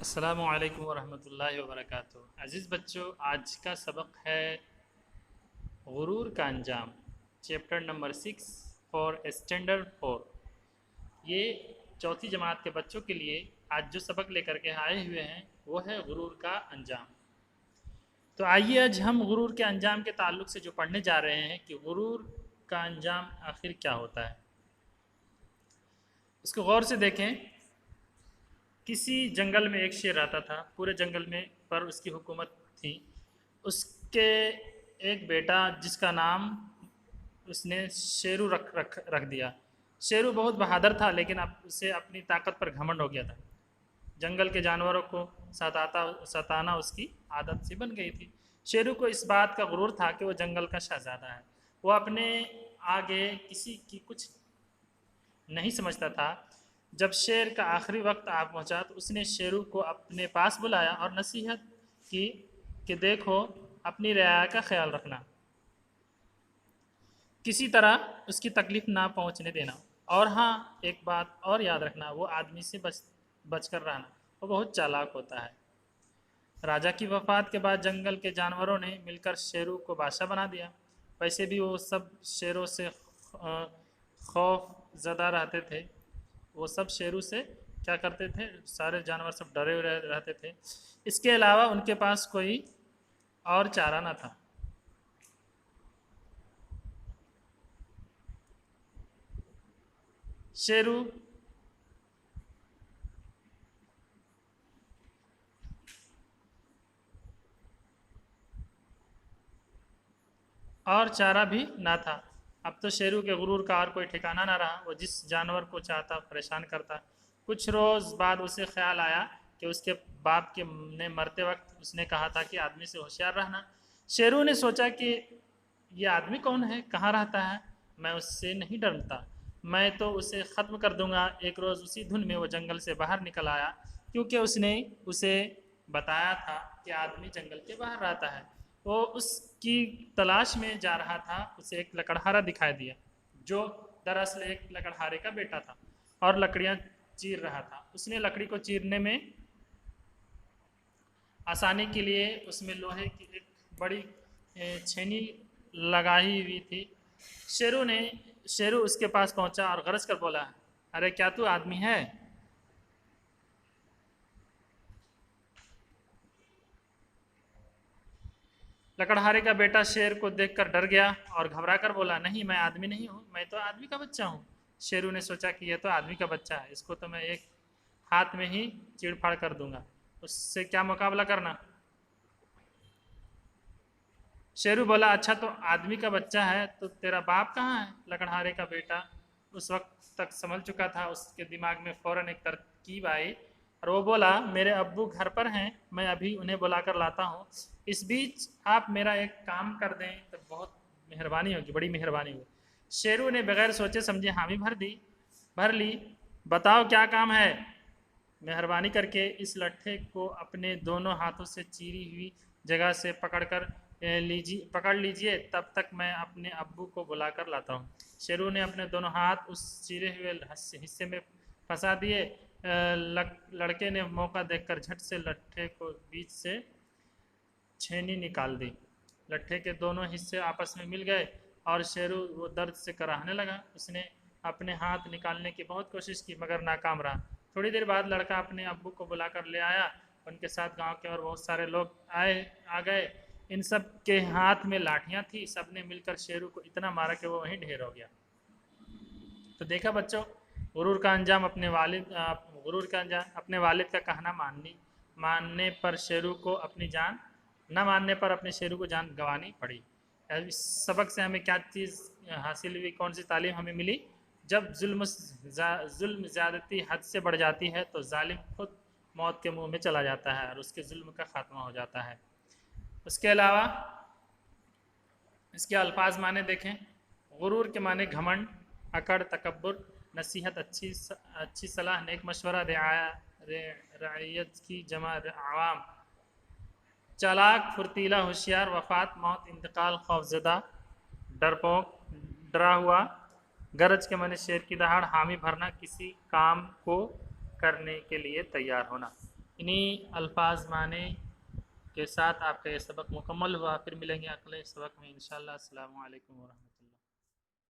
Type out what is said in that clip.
अस्सलामु अलैकुम वरहमतुल्लाहि वबरकातुहू। अज़ीज़ बच्चों, आज का सबक है गुरूर का अंजाम, चैप्टर नंबर 6 फॉर स्टैंडर्ड 4। ये चौथी जमात के बच्चों के लिए आज जो सबक लेकर के आए हुए हैं वो है गुरूर का अंजाम। तो आइए आज हम गुरूर के अंजाम के ताल्लुक से जो पढ़ने जा रहे हैं कि गुरूर का अंजाम आखिर क्या होता है, इसको गौर से देखें। किसी जंगल में एक शेर रहता था, पूरे जंगल में पर उसकी हुकूमत थी। उसके एक बेटा जिसका नाम उसने शेरू रख दिया। शेरू बहुत बहादुर था, लेकिन अब उसे अपनी ताकत पर घमंड हो गया था। जंगल के जानवरों को सताना उसकी आदत सी बन गई थी। शेरू को इस बात का गुरूर था कि वो जंगल का शहजादा है। वो अपने आगे किसी की कुछ नहीं समझता था। जब शेर का आखिरी वक्त आ पहुंचा तो उसने शेरू को अपने पास बुलाया और नसीहत की कि देखो, अपनी रियाया का ख्याल रखना, किसी तरह उसकी तकलीफ ना पहुंचने देना, और हाँ, एक बात और याद रखना, वो आदमी से बचकर रहना, वो बहुत चालाक होता है। राजा की वफात के बाद जंगल के जानवरों ने मिलकर शेरू को बादशाह बना दिया। वैसे भी वो सब शेरों से खौफ ज़दा रहते थे। वो सब शेरू से क्या करते थे, सारे जानवर सब डरे हुए रहते थे। इसके अलावा उनके पास कोई और चारा न था। शेरू और चारा भी ना था। अब तो शेरू के गुरूर का और कोई ठिकाना ना रहा। वो जिस जानवर को चाहता परेशान करता। कुछ रोज़ बाद उसे ख्याल आया कि उसके बाप के ने मरते वक्त उसने कहा था कि आदमी से होशियार रहना। शेरू ने सोचा कि ये आदमी कौन है, कहाँ रहता है, मैं उससे नहीं डरता, मैं तो उसे ख़त्म कर दूंगा। एक रोज़ उसी धुन में वो जंगल से बाहर निकल आया, क्योंकि उसने उसे बताया था कि आदमी जंगल के बाहर रहता है। वो उसकी तलाश में जा रहा था। उसे एक लकड़हारा दिखाई दिया, जो दरअसल एक लकड़हारे का बेटा था और लकड़ियाँ चीर रहा था। उसने लकड़ी को चीरने में आसानी के लिए उसमें लोहे की एक बड़ी छेनी लगाई हुई थी। शेरू ने शेरू उसके पास पहुंचा और गरज कर बोला, अरे क्या तू आदमी है? लकड़हारे का बेटा शेर को देखकर डर गया और घबरा कर बोला, नहीं, मैं आदमी नहीं हूँ, मैं तो आदमी का बच्चा हूँ। शेरू ने सोचा कि यह तो आदमी का बच्चा है, इसको तो मैं एक हाथ में ही चीड़ फाड़ कर दूंगा, उससे क्या मुकाबला करना। शेरू बोला, अच्छा तो आदमी का बच्चा है तो तेरा बाप कहाँ है? लकड़हारे का बेटा उस वक्त तक समझ चुका था। उसके दिमाग में फौरन एक तरकीब आई और वो बोला, मेरे अब्बू घर पर हैं, मैं अभी उन्हें बुलाकर लाता हूँ। इस बीच आप मेरा एक काम कर दें तो बहुत मेहरबानी होगी, बड़ी मेहरबानी होगी। शेरू ने बगैर सोचे समझे हामी भर ली। बताओ क्या काम है? मेहरबानी करके इस लट्ठे को अपने दोनों हाथों से चीरी हुई जगह से पकड़ लीजिए, तब तक मैं अपने अब्बू को बुलाकर लाता हूँ। शेरू ने अपने दोनों हाथ उस चीरे हुए हिस्से में फंसा दिए। लड़के ने मौका देखकर झट से लट्ठे को बीच से छेनी निकाल दी। लट्ठे के दोनों हिस्से आपस में मिल गए और शेरू वो दर्द से कराहने लगा। उसने अपने हाथ निकालने की बहुत कोशिश की, मगर नाकाम रहा। थोड़ी देर बाद लड़का अपने अब्बू को बुलाकर ले आया। उनके साथ गांव के और बहुत सारे लोग आ गए। इन सब के हाथ में लाठियां थी। सबने मिलकर शेरू को इतना मारा कि वो वहीं ढेर हो गया। तो देखा बच्चों, गुरूर का अंजाम अपने वालिद का कहना मानने पर शेरू को अपनी जान न मानने पर अपने शेरू को जान गंवानी पड़ी। इस सबक से हमें क्या चीज़ हासिल हुई, कौन सी तालीम हमें मिली? जब जुल्म ज़्यादती हद से बढ़ जाती है तो जालिम खुद मौत के मुंह में चला जाता है और उसके जुल्म का खात्मा हो जाता है। उसके अलावा इसके अल्फाज माने देखें। गुरूर के माने घमंड, अकड़, तकब्बुर, नसीहत, अच्छी सलाह, नेक मशवरा, रैयत की जमा आवाम, चालाक, फुर्तीला, होशियार, वफात, मौत, इंतकाल, खौफजदा, डरपोक, डरा हुआ। गरज के माने शेर की दहाड़, हामी भरना, किसी काम को करने के लिए तैयार होना। इन्हीं अल्फाज माने के साथ आपका ये सबक मुकम्मल हुआ। फिर मिलेंगे अगले सबक में इंशाअल्लाह। अस्सलामु अलैकुम वरहमतुल्लाह।